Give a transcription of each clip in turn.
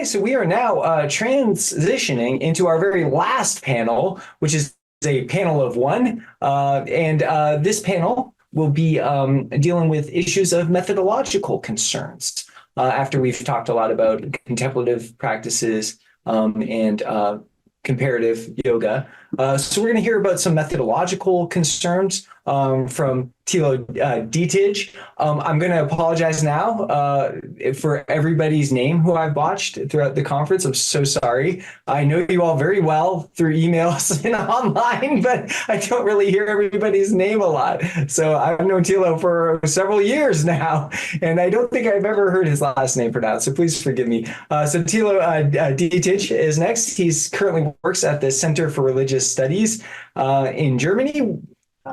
Okay, so we are now transitioning into our very last panel, which is a panel of one. This panel will be dealing with issues of methodological concerns after we've talked a lot about contemplative practices and comparative yoga. So we're going to hear about some methodological concerns from Tilo Dītić. I'm going to apologize now for everybody's name who I've botched throughout the conference. I'm so sorry. I know you all very well through emails and online, but I don't really hear everybody's name a lot. So I've known Tilo for several years now, and I don't think I've ever heard his last name pronounced, so please forgive me. So Tilo Dītić is next. He's currently works at the Center for Religious Studies in Germany,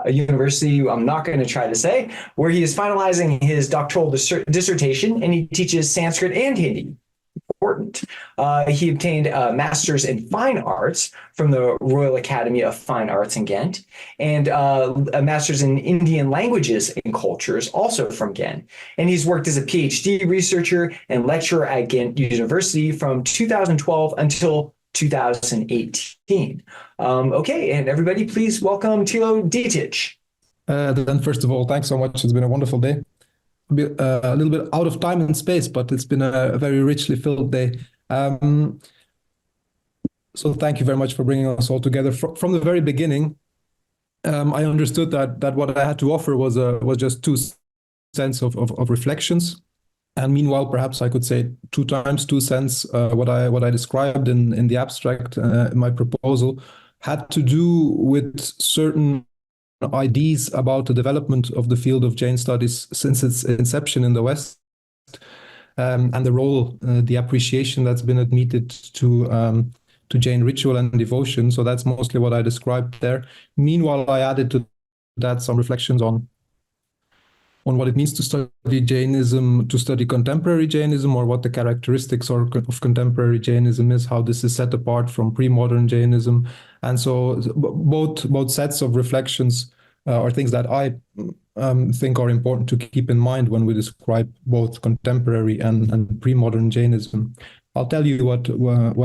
a university I'm not going to try to say, where he is finalizing his doctoral dissertation, and he teaches Sanskrit and Hindi. Important. He obtained a master's in fine arts from the Royal Academy of Fine Arts in Ghent, and a master's in Indian languages and cultures, also from Ghent. And he's worked as a PhD researcher and lecturer at Ghent University from 2012 until 2018. Okay, and everybody, please welcome Tilo Dītić. Then first of all, thanks so much. It's been a wonderful day. A little bit out of time and space, but it's been a very richly filled day. So thank you very much for bringing us all together. From the very beginning, I understood that what I had to offer was just 2 cents of reflections. And meanwhile, perhaps I could say 2 times 2 cents. What I described in the abstract, in my proposal, had to do with certain ideas about the development of the field of Jain studies since its inception in the West, and the role, the appreciation that's been admitted to Jain ritual and devotion. So that's mostly what I described there. Meanwhile, I added to that some reflections on what it means to study Jainism, to study contemporary Jainism, or what the characteristics of contemporary Jainism is, how this is set apart from pre-modern Jainism. And so both sets of reflections are things that I think are important to keep in mind when we describe both contemporary and pre-modern Jainism. I'll tell you what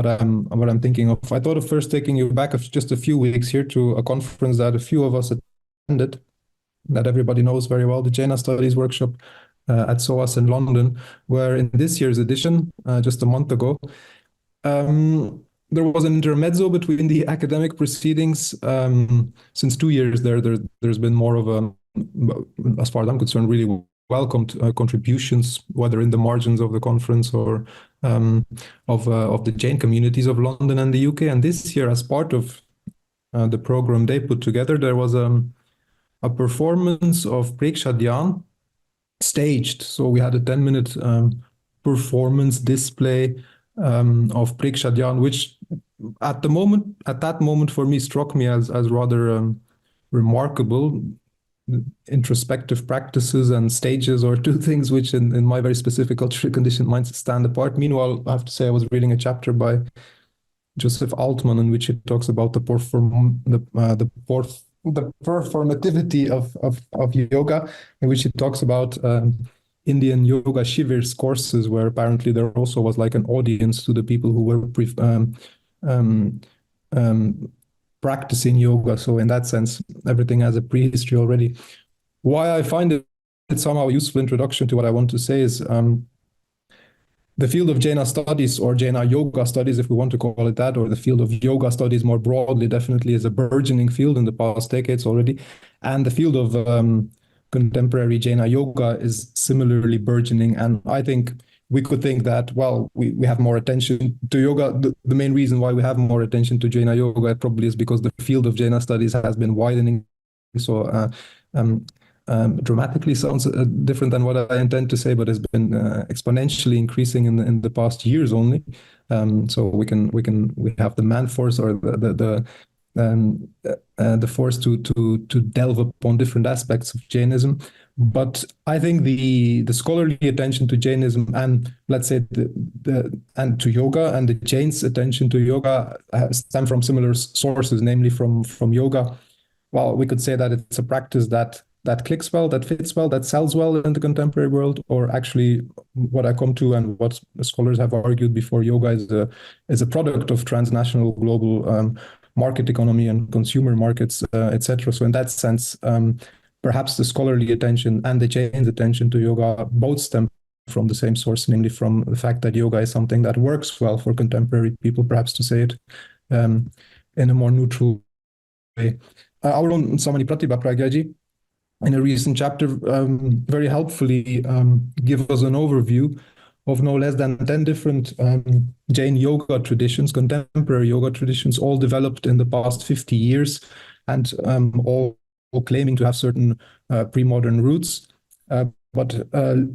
I'm thinking of. I thought of first taking you back just a few weeks here to a conference that a few of us attended, that everybody knows very well, the Jaina Studies workshop at SOAS in London, where in this year's edition, just a month ago, there was an intermezzo between the academic proceedings. Since 2 years there's been more of a, as far as I'm concerned, really welcomed contributions, whether in the margins of the conference or of the Jain communities of London and the UK. And this year, as part of the program they put together, there was a performance of Preksha Dhyan staged. So we had a 10-minute performance display of Preksha Dhyan, which at that moment for me struck me as rather remarkable. Introspective practices and stages are 2 things which in my very specific culturally conditioned mind stand apart. Meanwhile, I have to say I was reading a chapter by Joseph Altman in which he talks about the performativity of yoga, in which he talks about Indian yoga shivers courses, where apparently there also was like an audience to the people who were practicing yoga. So in that sense, everything has a prehistory already. Why I find it somehow a useful introduction to what I want to say is the field of Jaina studies, or Jaina Yoga studies, if we want to call it that, or the field of yoga studies more broadly, definitely is a burgeoning field in the past decades already. And the field of contemporary Jaina yoga is similarly burgeoning. And I think we could think that, well, we have more attention to yoga. The main reason why we have more attention to Jaina yoga probably is because the field of Jaina studies has been widening. So dramatically sounds different than what I intend to say, but has been exponentially increasing in the past years only. So we have the man force, or the force to delve upon different aspects of Jainism. But I think the scholarly attention to Jainism, and let's say and to yoga, and the Jains' attention to yoga stem from similar sources, namely from yoga. Well, we could say that it's a practice that that clicks well, that fits well, that sells well in the contemporary world, or actually what I come to and what scholars have argued before, yoga is a product of transnational global market economy and consumer markets, etc. So in that sense, perhaps the scholarly attention and the Jain's attention to yoga both stem from the same source, namely from the fact that yoga is something that works well for contemporary people, perhaps to say it in a more neutral way. Our own Samani Pratibha Pragyaji, in a recent chapter, very helpfully give us an overview of no less than 10 different Jain yoga traditions, contemporary yoga traditions, all developed in the past 50 years, and all claiming to have certain pre-modern roots. But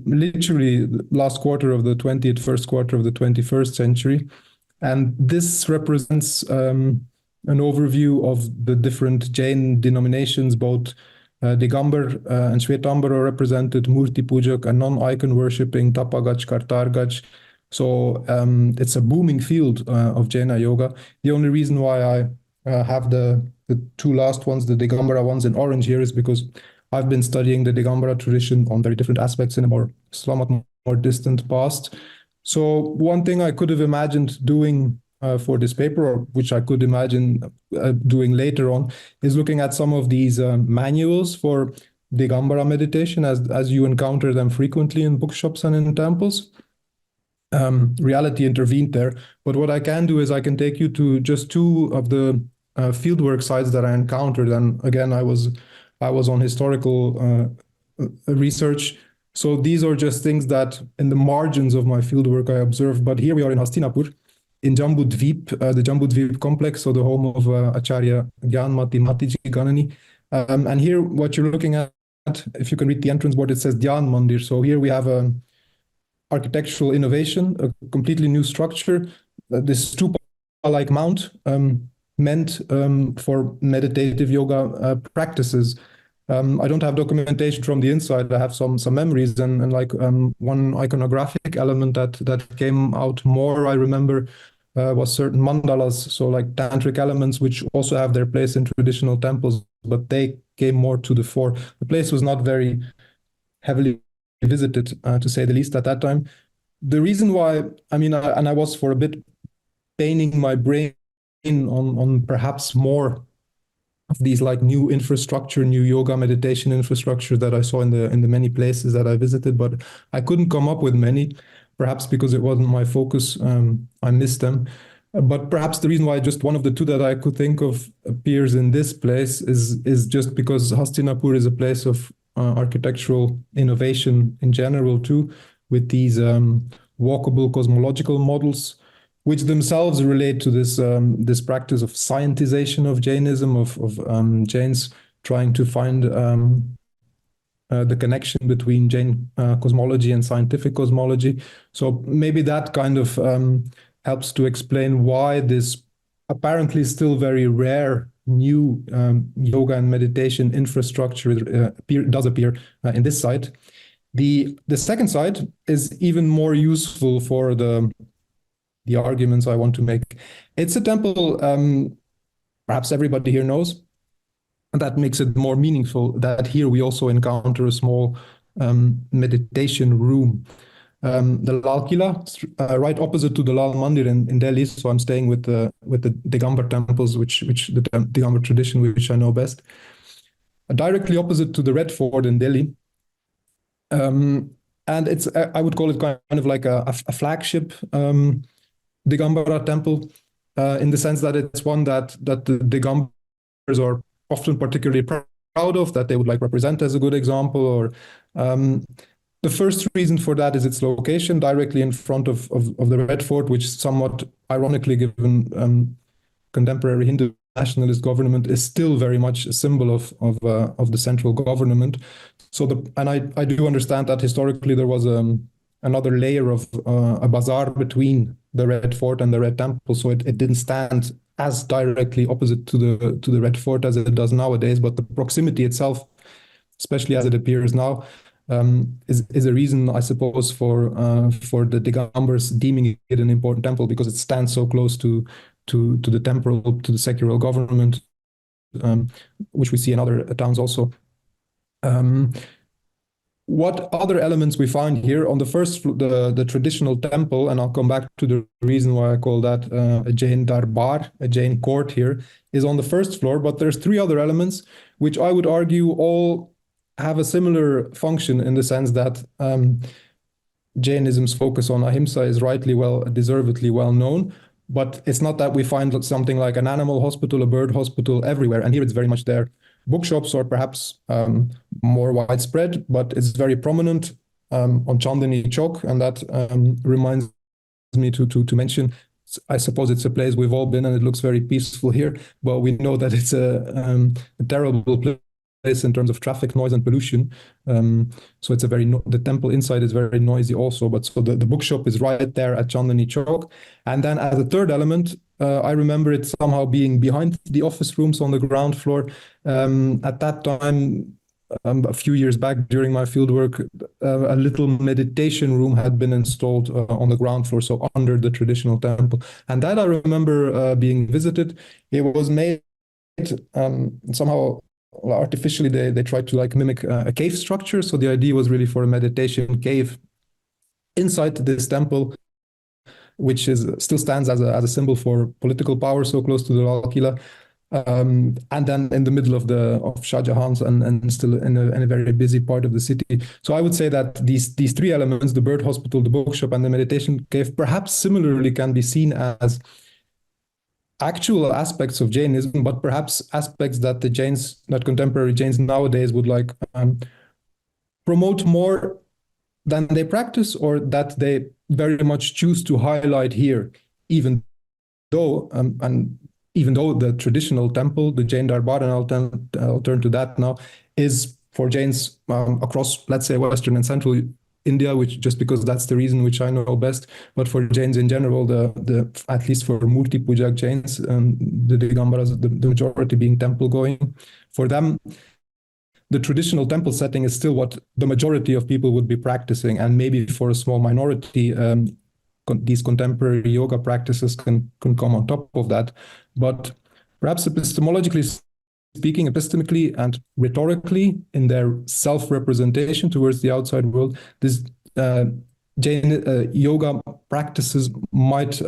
literally last quarter of the 20th, first quarter of the 21st century. And this represents an overview of the different Jain denominations, both Digambar and Shwetambar are represented, Murti Pujak, a non-icon worshipping, Tapagach, Kartargach. So it's a booming field of Jaina yoga. The only reason why I have the two last ones, the Digambara ones in orange here, is because I've been studying the Digambara tradition on very different aspects in a more somewhat more distant past. So one thing I could have imagined doing for this paper, or which I could imagine doing later on, is looking at some of these manuals for Digambara meditation as you encounter them frequently in bookshops and in temples. Reality intervened there. But what I can do is I can take you to just two of the fieldwork sites that I encountered. And again, I was on historical research. So these are just things that in the margins of my fieldwork I observed. But here we are in Hastinapur, in Jambudvip, the Jambudvip complex, so the home of Acharya Gyanmati Matiji Ganani. And here what you're looking at, if you can read the entrance board, it says Dhyan Mandir. So here we have an architectural innovation, a completely new structure, this stupa-like mount, meant for meditative yoga practices. I don't have documentation from the inside. I have some memories and like one iconographic element that came out more, I remember, was certain mandalas, so like tantric elements, which also have their place in traditional temples, but they came more to the fore. The place was not very heavily visited, to say the least, at that time. The reason why, I mean, I was for a bit painting my brain on perhaps more of these like new infrastructure, new yoga meditation infrastructure that I saw in the many places that I visited, but I couldn't come up with many, perhaps because it wasn't my focus. I missed them. But perhaps the reason why just one of the two that I could think of appears in this place is just because Hastinapur is a place of architectural innovation in general too, with these walkable cosmological models, which themselves relate to this practice of scientization of Jainism, of Jains trying to find the connection between Jain cosmology and scientific cosmology. So maybe that kind of helps to explain why this apparently still very rare new yoga and meditation infrastructure does appear in this site. The second site is even more useful for the arguments I want to make. It's a temple perhaps everybody here knows, and that makes it more meaningful that here we also encounter a small meditation room. The Lal Kila, right opposite to the Lal Mandir in Delhi, so I'm staying with the Digambar temples, which the Digambar tradition, which I know best. Directly opposite to the Red Fort in Delhi. And it's, I would call it kind of like a flagship Digambara temple, in the sense that it's one that the Digambars are often particularly proud of, that they would like represent as a good example. Or the first reason for that is its location directly in front of the Red Fort, which somewhat ironically, given contemporary Hindu nationalist government, is still very much a symbol of the central government. So I do understand that historically there was another layer of a bazaar between the Red Fort and the Red Temple, so it didn't stand as directly opposite to the Red Fort as it does nowadays. But the proximity itself, especially as it appears now, is a reason, I suppose, for the Digambars deeming it an important temple, because it stands so close to the temporal, to the secular government, which we see in other towns also. Um, what other elements we find here on the first, the traditional temple, and I'll come back to the reason why I call that a Jain darbar, a Jain court here, is on the first floor, but there's three other elements which I would argue all have a similar function in the sense that Jainism's focus on ahimsa is deservedly well known, but it's not that we find something like an animal hospital, a bird hospital everywhere, and here it's very much there. Bookshops are perhaps more widespread, but it's very prominent on Chandni Chowk, and that reminds me to mention, I suppose it's a place we've all been, and it looks very peaceful here, but we know that it's a terrible place in terms of traffic noise and pollution. So it's the temple inside is very noisy also, but so the bookshop is right there at Chandni Chowk. And then as a third element, I remember it somehow being behind the office rooms on the ground floor. At that time, a few years back during my fieldwork, a little meditation room had been installed on the ground floor, so under the traditional temple. And that I remember being visited. It was made somehow artificially. They tried to like mimic a cave structure. So the idea was really for a meditation cave inside this temple, which still stands as a symbol for political power, so close to the Lal Kila. And then in the middle of Shah Jahan's and still in a very busy part of the city. So I would say that these three elements, the bird hospital, the bookshop, and the meditation cave, perhaps similarly can be seen as actual aspects of Jainism, but perhaps aspects that that contemporary Jains nowadays would like promote more than they practice, or that they very much choose to highlight here, even though the traditional temple, the Jain darbar, and I'll turn to that now, is for Jains across, let's say, Western and Central India, which just because that's the reason which I know best, but for Jains in general, at least for Murti Puja Jains, the Digambaras, the majority being temple going, for them, the traditional temple setting is still what the majority of people would be practicing, and maybe for a small minority, these contemporary yoga practices can come on top of that. But perhaps epistemologically speaking, epistemically and rhetorically, in their self-representation towards the outside world, this Jain yoga practices might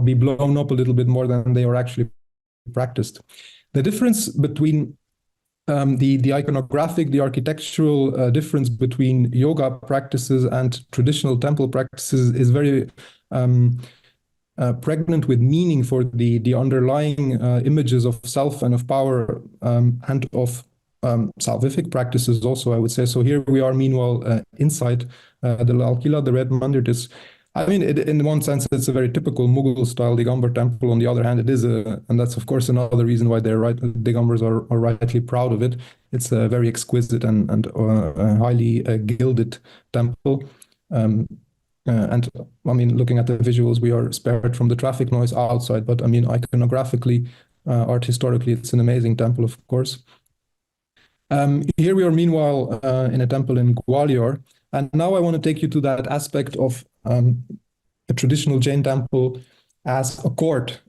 be blown up a little bit more than they are actually practiced. The difference between the iconographic, the architectural difference between yoga practices and traditional temple practices is very pregnant with meaning for the underlying images of self and of power and of salvific practices also, I would say. So here we are, meanwhile, inside the Lal Kila, the Red Mandir. I mean, in one sense, it's a very typical Mughal-style Digambar temple. On the other hand, it is and that's of course another reason why Digambars are rightly proud of it. It's a very exquisite and highly gilded temple. And I mean, looking at the visuals, we are spared from the traffic noise outside. But I mean, iconographically, art historically, it's an amazing temple, of course. Here we are, meanwhile, in a temple in Gwalior. And now I want to take you to that aspect of a traditional Jain temple as a court.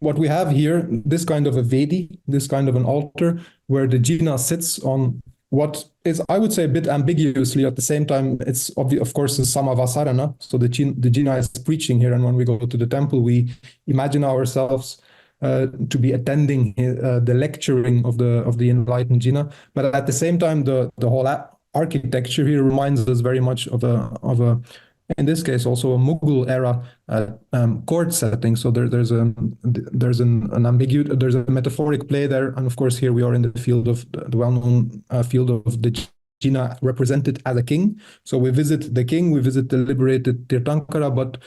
What we have here, this kind of a Vedi, this kind of an altar, where the Jaina sits on what is, I would say, a bit ambiguously. At the same time, it's of course a Samavasarana. So the Jaina is preaching here, and when we go to the temple, we imagine ourselves to be attending the lecturing of the enlightened Jaina. But at the same time, the whole architecture here reminds us very much of a in this case also a Mughal era court setting. So there's an ambiguity, there's a metaphoric play there, and of course here we are in the field of the well-known field of the Jaina represented as a king. So we visit the king, we visit the liberated Tirthankara, but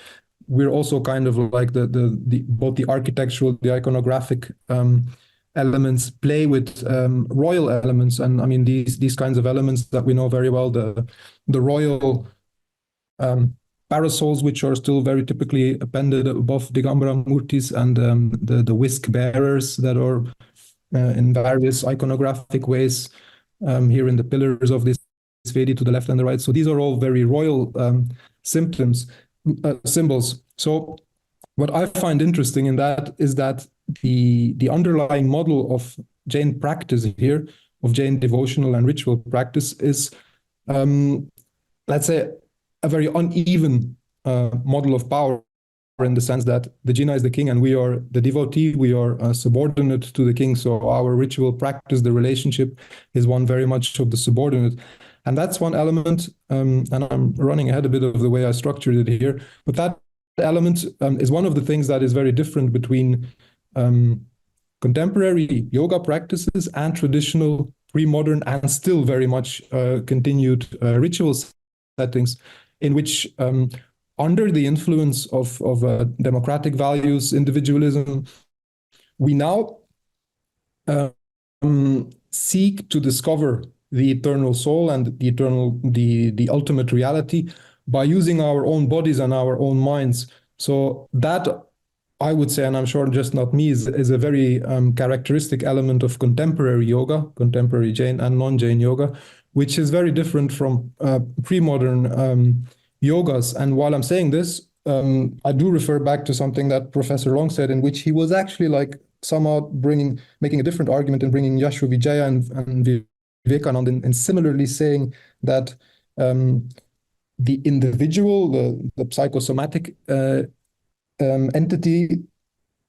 we're also kind of like both the architectural, the iconographic elements play with royal elements, and I mean these kinds of elements that we know very well, the royal parasols, which are still very typically appended above Digambara murtis, and the whisk bearers that are in various iconographic ways here in the pillars of this Vedi to the left and the right. So these are all very royal symbols. So what I find interesting in that is that the underlying model of Jain practice here of Jain devotional and ritual practice is, let's say, a very uneven model of power, in the sense that the Jaina is the king and we are the devotee, we are subordinate to the king. So our ritual practice, the relationship, is one very much of the subordinate. And that's one element, and I'm running ahead a bit of the way I structured it here, but that element is one of the things that is very different between contemporary yoga practices and traditional pre-modern and still very much continued ritual settings, in which under the influence of democratic values, individualism, we now seek to discover the eternal soul and the ultimate reality by using our own bodies and our own minds. So that, I would say, and I'm sure just not me, is a very characteristic element of contemporary yoga, contemporary Jain and non-Jain yoga, which is very different from pre-modern yogas. And while I'm saying this, I do refer back to something that Professor Long said, in which he was actually like somehow making a different argument and bringing Yashva Vijaya and Vivekananda, and similarly saying that the individual, the psychosomatic entity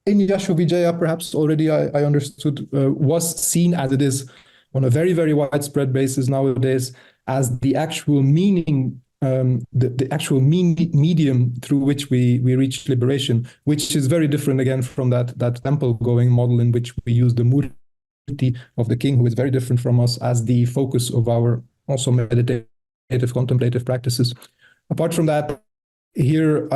in Yashva Vijaya, perhaps already I understood, was seen as it is on a very, very widespread basis nowadays as the actual meaning, the actual medium through which we reach liberation, which is very different again from that temple-going model in which we use the murti of the king, who is very different from us, as the focus of our also meditative, contemplative practices. Apart from that, here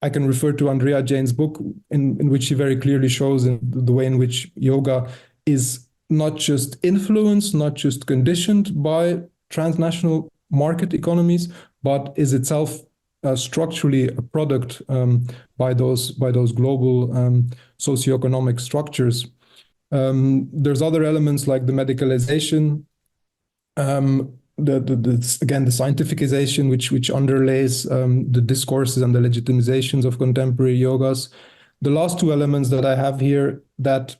I can refer to Andrea Jain's book, in which she very clearly shows the way in which yoga is not just influenced, not just conditioned by transnational market economies, but is itself structurally a product by those global socioeconomic structures. There's other elements like the medicalization, again, the scientificization, which underlays the discourses and the legitimizations of contemporary yogas. The last two elements that I have here, that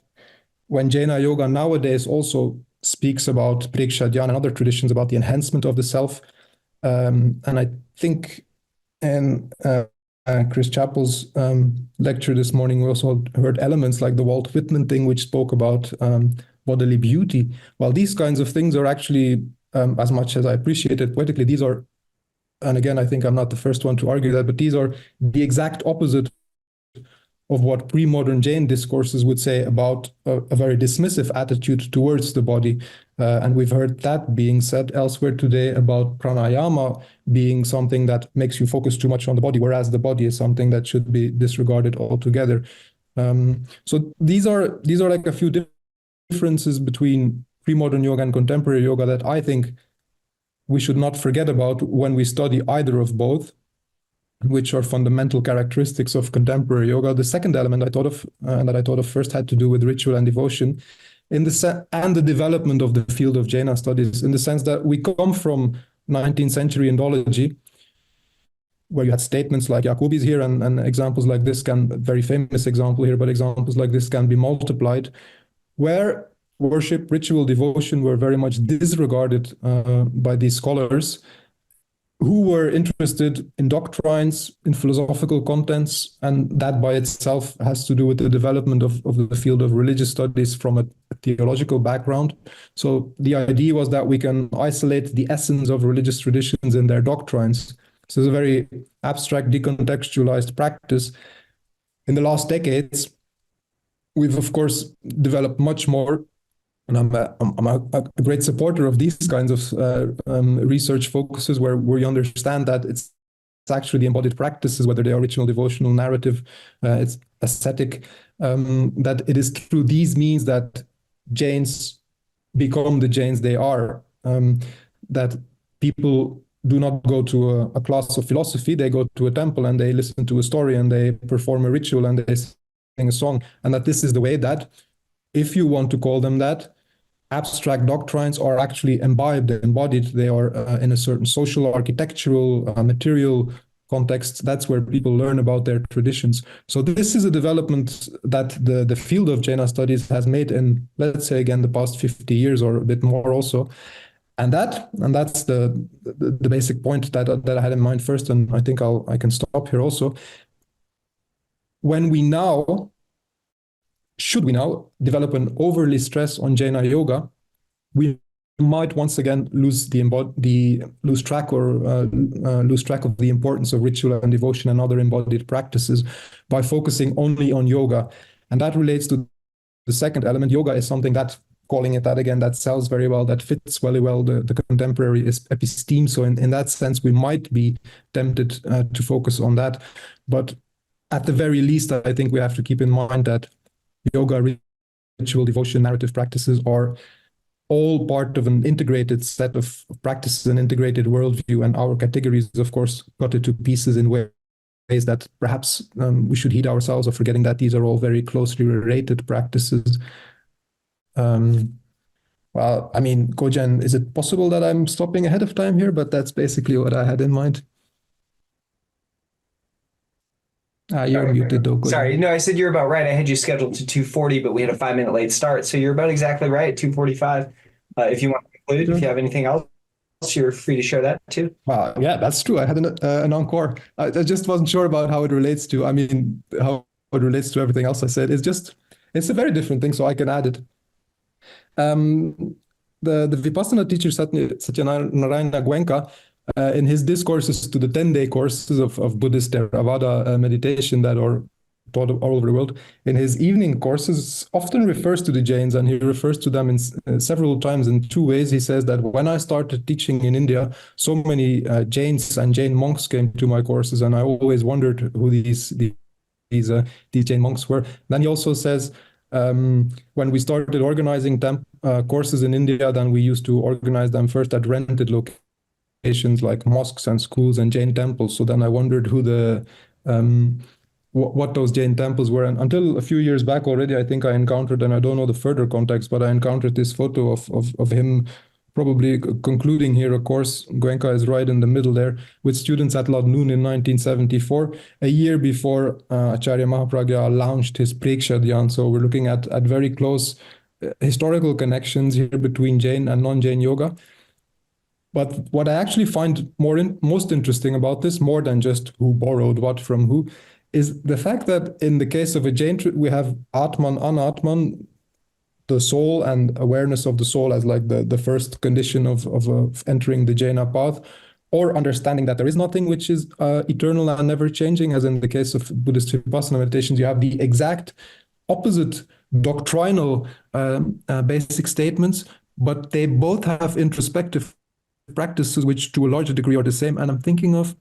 when Jaina yoga nowadays also speaks about Preksha Dhyana and other traditions about the enhancement of the self, and I think in Chris Chappell's lecture this morning, we also heard elements like the Walt Whitman thing, which spoke about bodily beauty. Well, these kinds of things are actually, as much as I appreciate it poetically, these are, and again, I think I'm not the first one to argue that, but these are the exact opposite of what pre-modern Jain discourses would say about a very dismissive attitude towards the body. And we've heard that being said elsewhere today about pranayama being something that makes you focus too much on the body, whereas the body is something that should be disregarded altogether. So these are like a few differences between pre-modern yoga and contemporary yoga that I think we should not forget about when we study either of both, which are fundamental characteristics of contemporary yoga. The second element I thought of, and that I thought of first, had to do with ritual and devotion, and the development of the field of Jaina studies, in the sense that we come from 19th century Indology, where you had statements like Jacobi's here, and examples like this very famous example here, but examples like this can be multiplied, where worship, ritual, devotion were very much disregarded by these scholars, who were interested in doctrines, in philosophical contents, and that by itself has to do with the development of the field of religious studies from a theological background. So the idea was that we can isolate the essence of religious traditions in their doctrines. So it's a very abstract, decontextualized practice. In the last decades, we've of course developed much more, and I'm a great supporter of these kinds of research focuses where you understand that it's actually the embodied practices, whether they are ritual, devotional, narrative, it's aesthetic, that it is through these means that Jains become the Jains they are, that people do not go to a class of philosophy, they go to a temple and they listen to a story and they perform a ritual and they sing a song, and that this is the way that, if you want to call them that, abstract doctrines are actually embodied. They are in a certain social, architectural, material contexts. That's where people learn about their traditions. So this is a development that the field of Jaina studies has made in, let's say, again, the past 50 years or a bit more also. And that's the basic point that I had in mind first, and I think I can stop here also. Should we now develop an overly stress on Jaina yoga, we might once again lose track of the importance of ritual and devotion and other embodied practices by focusing only on yoga. And that relates to the second element. Yoga is something that, calling it that again, that sells very well, that fits very well the contemporary episteme. So in that sense, we might be tempted to focus on that. But at the very least, I think we have to keep in mind that yoga, ritual, devotion, narrative practices are all part of an integrated set of practices, an integrated worldview, and our categories, of course, got it to pieces in ways that perhaps we should heed ourselves of forgetting that these are all very closely related practices. Well, I mean, Kojan, is it possible that I'm stopping ahead of time here? But that's basically what I had in mind. You're muted though. Sorry, no, I said you're about right. I had you scheduled to 2:40, but we had a 5-minute late start. So you're about exactly right, 2:45. If you want to conclude, sure. If you have anything else, you're free to share that too. Yeah, that's true. I had an encore. I just wasn't sure about how it relates to, how it relates to everything else I said. It's a very different thing, so I can add it. The Vipassana teacher Satyanarayana Goenka, in his discourses to the 10-day courses of Buddhist Theravada meditation that are taught all over the world, in his evening courses often refers to the Jains, and he refers to them in several times in two ways. He says that when I started teaching in India, so many Jains and Jain monks came to my courses, and I always wondered who these Jain monks were. Then he also says, when we started organizing courses in India, then we used to organize them first at rented locations like mosques and schools and Jain temples. So then I wondered who what those Jain temples were. And until a few years back already, I think I encountered, and I don't know the further context, but I encountered this photo of him probably concluding here a course. Goenka is right in the middle there, with students at Ladnoon in 1974, a year before Acharya Mahapragya launched his Preksha Dhyan. So we're looking at very close historical connections here between Jain and non-Jain yoga. But what I actually find most interesting about this, more than just who borrowed what from who, is the fact that in the case of a Jain, we have Atman, Anatman, the soul and awareness of the soul as like the first condition of entering the Jaina path, or understanding that there is nothing which is eternal and never changing, as in the case of Buddhist Vipassana meditations. You have the exact opposite doctrinal basic statements, but they both have introspective practices which to a larger degree are the same. And I'm thinking of,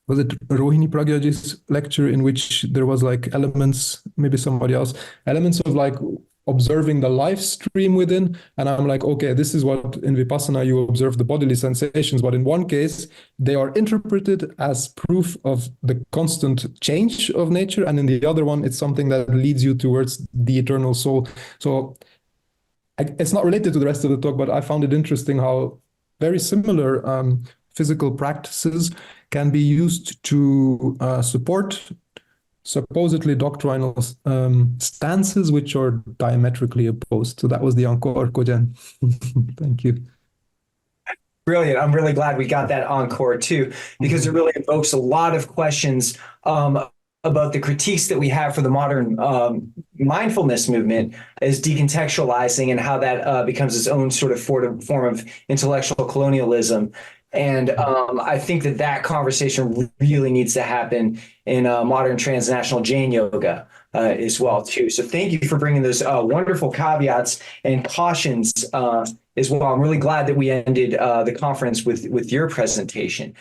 was it Rohini Pragyaji's lecture in which there was like elements, maybe somebody else, elements of like observing the life stream within. And I'm like, okay, this is what in Vipassana you observe the bodily sensations, but in one case they are interpreted as proof of the constant change of nature, and in the other one it's something that leads you towards the eternal soul. So it's not related to the rest of the talk, but I found it interesting how very similar physical practices can be used to support supposedly doctrinal stances which are diametrically opposed. So that was the encore, Kojan. Thank you. Brilliant. I'm really glad we got that encore too, because it really evokes a lot of questions about the critiques that we have for the modern mindfulness movement as decontextualizing, and how that becomes its own sort of form of intellectual colonialism. And I think that conversation really needs to happen in modern transnational Jain yoga as well too. So thank you for bringing those wonderful caveats and cautions as well. I'm really glad that we ended the conference with your presentation.